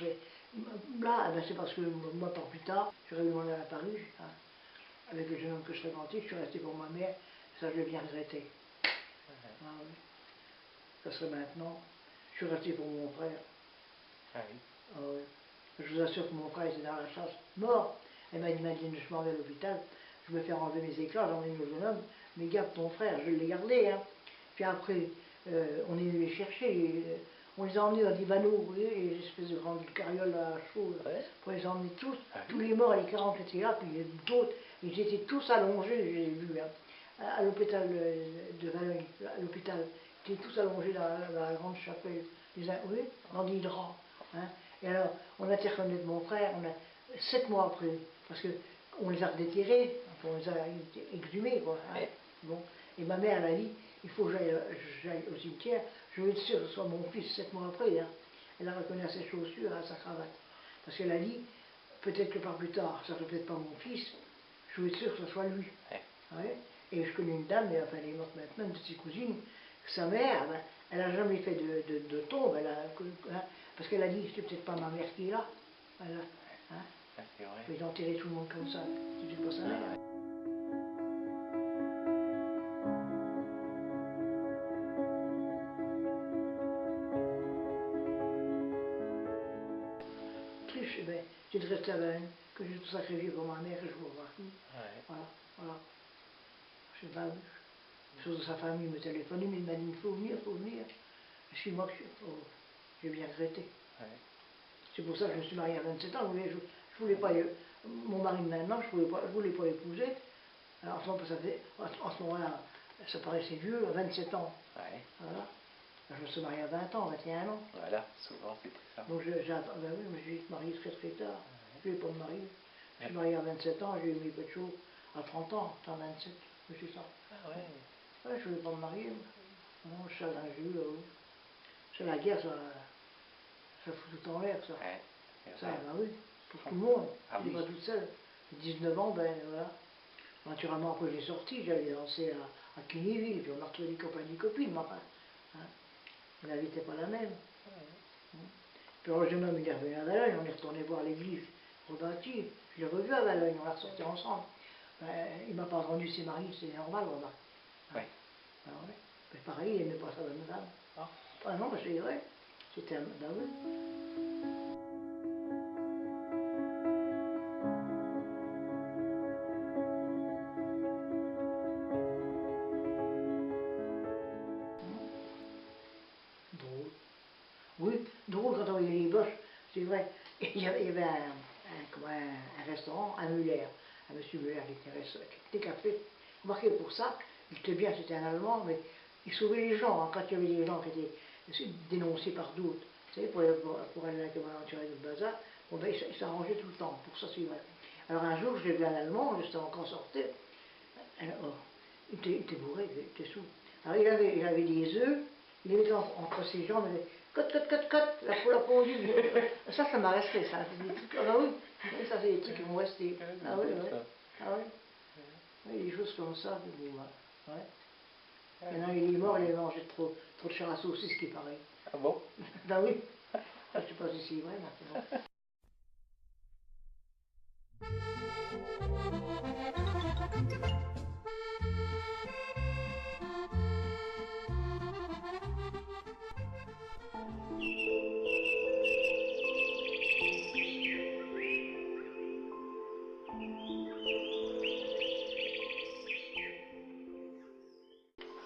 là, ben, c'est parce que moi, par plus tard, j'aurais demandé à Paris, hein, avec le jeune homme que je fréquentais, je suis resté pour ma mère, ça je l'ai bien regretté. Ah, oui. Ça serait maintenant, je suis resté pour mon frère. Ah oui. Ah, oui. Je vous assure que mon frère était dans la chasse, mort. Elle m'a dit, je m'en vais à l'hôpital, je vais faire enlever mes éclats, j'emmène le jeune homme, mais garde ton frère, je l'ai gardé. Hein. Puis après, on est venu les chercher, on les a emmenés dans des vanneaux, vous voyez, les espèces de grandes carrioles à chevaux, Ouais. pour les emmener tous, Ah, tous les morts, les 40 étaient là, puis d'autres, ils étaient tous allongés, je les ai vus, hein, à l'hôpital de Valogne, à l'hôpital, ils étaient tous allongés dans la grande chapelle, oui, dans des draps. Hein. Et alors, on a été reconnaître mon frère, 7 mois après, parce qu'on les a déterrés, on les a exhumés, quoi. Hein. Ouais. Bon. Et ma mère, elle a dit, il faut que j'aille au cimetière, je veux être sûre que ce soit mon fils 7 mois après. Hein. Elle a reconnu à ses chaussures, à sa cravate. Parce qu'elle a dit, peut-être que par plus tard, ça ne serait peut-être pas mon fils, je veux être sûre que ce soit lui. Ouais. Ouais. Et je connais une dame, mais enfin elle est morte maintenant, une de ses cousines, que sa mère, ben, elle n'a jamais fait de tombe, hein, parce qu'elle a dit, c'est peut-être pas ma mère qui est là. Voilà, hein. Ah, c'est vrai. Mais d'enterrer tout le monde comme ça, c'était pas sa mère. Ah, ouais. Triche, ben, j'ai de rester à Valognes, que j'ai tout sacrifié pour ma mère, que je vous revois. Ouais. Voilà, voilà. Je sais pas, chose de sa famille me téléphone, mais il m'a dit, il faut venir, il faut venir. Je suis moi, j'ai bien regretté. Ouais. C'est pour ça que je me suis mariée à 27 ans. Je voulais pas, mon mari de maintenant, je voulais pas l'épouser. Alors, en ce moment-là, ça paraissait vieux, à 27 ans. Ouais. Voilà. Je me suis mariée à 20 ans, 21 ans. Voilà, souvent c'était ça. Donc ben oui, mais j'ai été mariée très très tard. Ouais. Je ne voulais pas me marier. Je suis mariée à 27 ans, j'ai eu mes petits à 30 ans, à 27, c'est ça. Ah ouais. Ouais, je ne voulais pas me marier. Non, je suis à l'injure, oui. C'est la guerre, ça fout tout en l'air, ça. Ouais. Ça, ben oui, pour tout le monde. Ah Je n'étais oui. pas toute seule. 19 ans, ben voilà. Naturellement, après j'ai sorti, j'allais danser à Kigniville, puis on a retrouvé des copains et des copines, mais enfin, hein, la vie n'était pas la même. Ouais. Puis alors, le jeune homme, il est revenu à Valogne, on est retourné voir l'église rebâtie. Je l'ai revu à Valogne, on l'a ressorti ensemble. Ben, il ne m'a pas rendu ses maris, c'est normal, remarque. Ouais. Ben, ouais. Mais pareil, il n'aimait pas sa bonne femme. Ah. Ah non, c'est vrai. C'était un. Ben oui. Drôle. Oui, drôle quand on voyait les boches, c'est vrai. Et il y avait un restaurant, un Muller, un monsieur Muller qui était café. Remarquez pour ça, il était bien, c'était un Allemand, mais il sauvait les gens, hein, quand il y avait des gens qui étaient dénoncés par d'autres. Vous savez, pour aller à la commandant et le bazar, bon, ben, il s'arrangeait tout le temps, pour ça c'est vrai. Alors un jour, j'ai vu un Allemand, juste avant qu'on sortait, oh, il était bourré, il était sous. Alors il avait des œufs, il les mettait entre ses jambes, il disait cote, la poule a pondu. Ça m'a resté, ça. C'est des trucs, ah bah oui, ça c'est des trucs qui vont rester. Ah oui, oui. Ah oui. Oui, des choses comme ça, puis bon, ouais. Maintenant il est mort, il a mangé trop de chair à saucisse, ce qui paraît. Ah bon? Ben oui. Je ne sais pas si c'est vrai maintenant.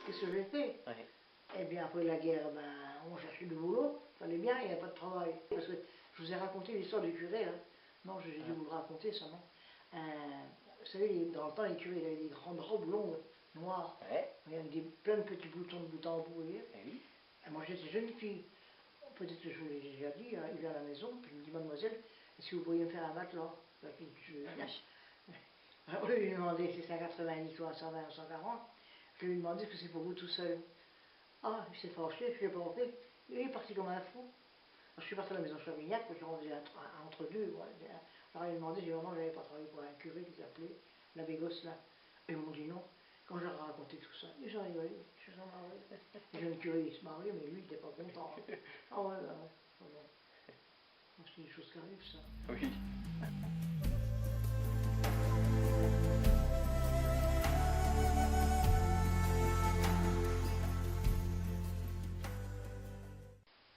Qu'est-ce que j'ai fait? Ouais. Eh bien, après la guerre, ben, on cherchait du boulot, fallait bien, il n'y avait pas de travail. Parce que je vous ai raconté l'histoire du curé, hein. Non, j'ai dû vous le raconter, ça, non. Vous savez, dans le temps, les curés, ils avaient des grandes robes longues, noires, Ouais. avec plein de petits boutons de bout en bout, vous voyez. Eh oui. Et moi, j'étais jeune fille. Peut-être que je vous l'ai déjà dit, hein, il vient à la maison, puis il me dit, mademoiselle, est-ce que vous pourriez me faire un matelas? Alors, je lui ai demandé, c'est 190 ou 120 ou 140. Je lui ai demandé, est-ce que c'est pour vous tout seul? Ah, il s'est fâché, je ne l'ai pas fait. Il est parti comme un fou. Alors, je suis parti à la maison Chavignac, je suis rendu entre deux. Ouais. Alors, il m'a demandé si vraiment je n'avais pas travaillé pour un curé qui s'appelait l'abbé Gosselin. Et ils m'ont dit non. Quand j'ai raconté tout ça, ils ont rigolé. Je suis marré. Le jeune curé, il se mariait, mais lui, il n'était pas content. Ah ouais, ouais, ouais. c'est des choses qui arrivent, ça. Oui.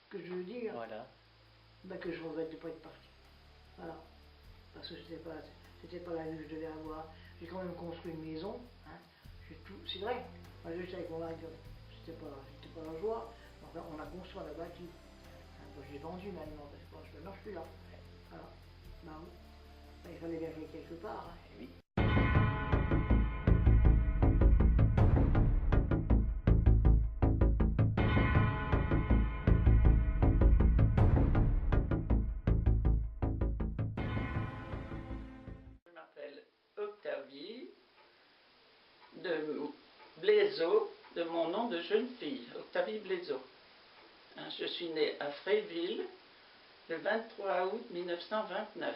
Que je veux dire, Voilà. ben, que je regrette de ne pas être parti. Voilà. Parce que c'était pas la vie que je devais avoir. J'ai quand même construit une maison. Hein. C'est vrai. Moi, j'étais avec mon mari, c'était pas la joie. Enfin, on a construit, on a bâti. Hein, moi, j'ai vendu maintenant, parce que maintenant je suis là. Voilà. Ben, oui. Ben, il fallait bien que j'aille quelque part. Hein. Et oui. Je m'appelle Octavie de Blaiseau, de mon nom de jeune fille, Octavie Blaiseau. Hein, je suis née à Fréville le 23 août 1929.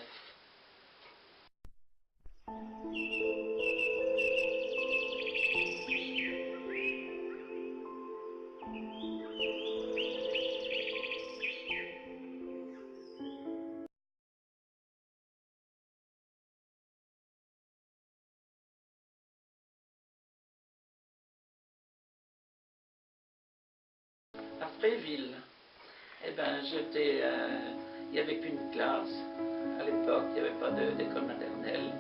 À Fréville, eh ben, il n'y avait qu'une classe à l'époque, il n'y avait pas d'école maternelle.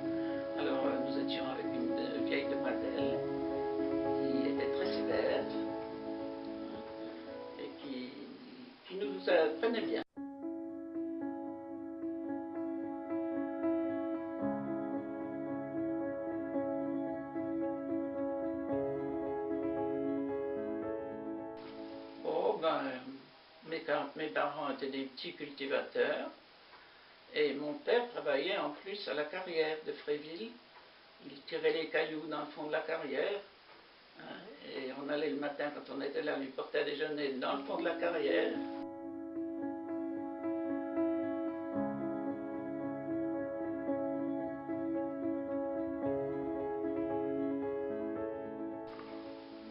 Alors nous étions avec une vieille demoiselle qui était très sévère, hein, et qui nous apprenait bien. Oh, ben, mes parents étaient des petits cultivateurs et mon père travaillait en plus à la carrière de Fréville. Il tirait les cailloux dans le fond de la carrière, hein, et on allait le matin quand on était là, lui porter à déjeuner dans le fond de la carrière.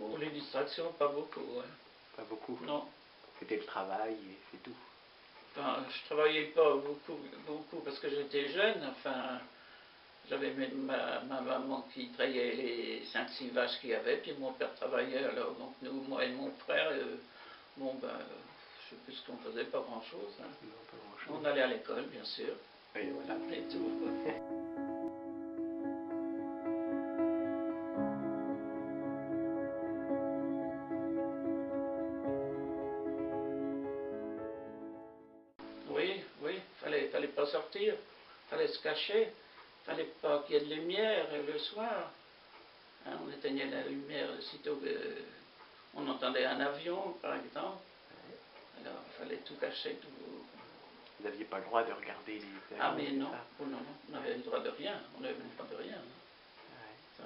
Bon, les distractions, pas beaucoup. Hein. Pas beaucoup. Non. C'était le travail et c'est tout. Enfin, je travaillais pas beaucoup parce que j'étais jeune. Enfin, j'avais ma maman qui trayait les 5-6 vaches qu'il y avait, puis mon père travaillait. Alors, donc nous, moi et mon frère, bon ben, je sais plus ce qu'on faisait, pas grand-chose. Hein. Non, pas grand-chose. On allait à l'école, bien sûr, Et voilà. et tout. Oui, fallait pas sortir, fallait se cacher, fallait pas qu'il y ait de lumière le soir. Hein, on éteignait la lumière aussitôt qu'on entendait un avion, par exemple. Alors, il fallait tout cacher, tout. Vous n'aviez pas le droit de regarder les Ah, avions, mais c'est non, ça? oh, non, on n'avait le droit de rien, on n'avait le droit de rien. Hein. Ouais. Ça.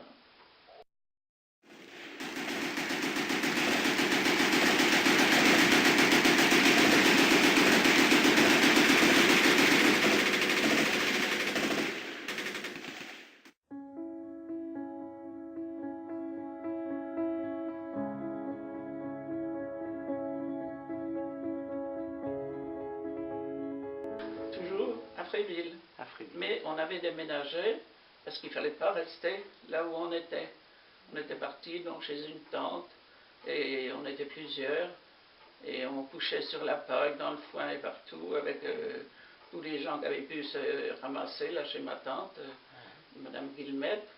Toujours à Fréville. À Fréville. Mais on avait déménagé parce qu'il ne fallait pas rester là où on était. On était parti donc chez une tante et on était plusieurs et on couchait sur la paille, dans le foin et partout avec tous les gens qui avaient pu se ramasser là chez ma tante, Madame Guillemette,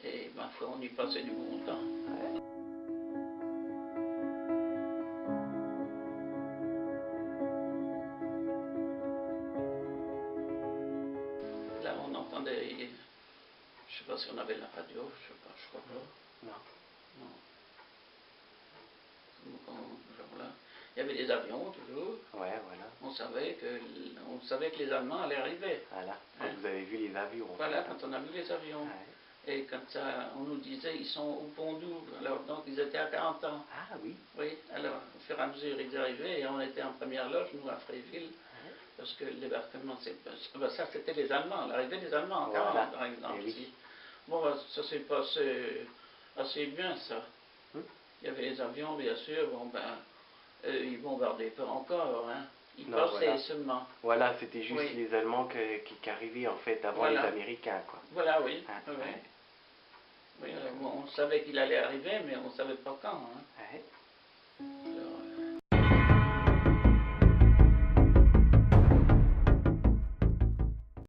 et ma foi on y passait du bon temps. Ouais. Là on entendait, je ne sais pas si on avait la radio, je sais pas, je crois pas. Non. Non. Genre là, il y avait des avions toujours. Ouais, voilà. On savait que les Allemands allaient arriver. Voilà. Quand Hein. vous avez vu les avions. Voilà, ça. quand on a vu les avions. Ouais. Et quand ça, on nous disait ils sont au Pont Double. Alors donc ils étaient à 40 ans. Ah oui. Oui, alors au fur et à mesure ils arrivaient et on était en première loge, nous à Fréville. Ouais. Parce que le débarquement, ça c'était les Allemands, l'arrivée des Allemands en Voilà. 40 par exemple. Eh oui. Si. Bon, ça s'est passé assez bien ça. Hmm. Il y avait les avions bien sûr, bon ben, ils bombardaient pas encore, hein. Ils Non, passaient voilà. seulement. Voilà, c'était juste Oui. les Allemands qui arrivaient en fait avant Voilà. les Américains, quoi. Voilà, oui. Hein, Oui, ouais. oui, bon, on savait qu'il allait arriver, mais on ne savait pas quand. Hein. Ouais.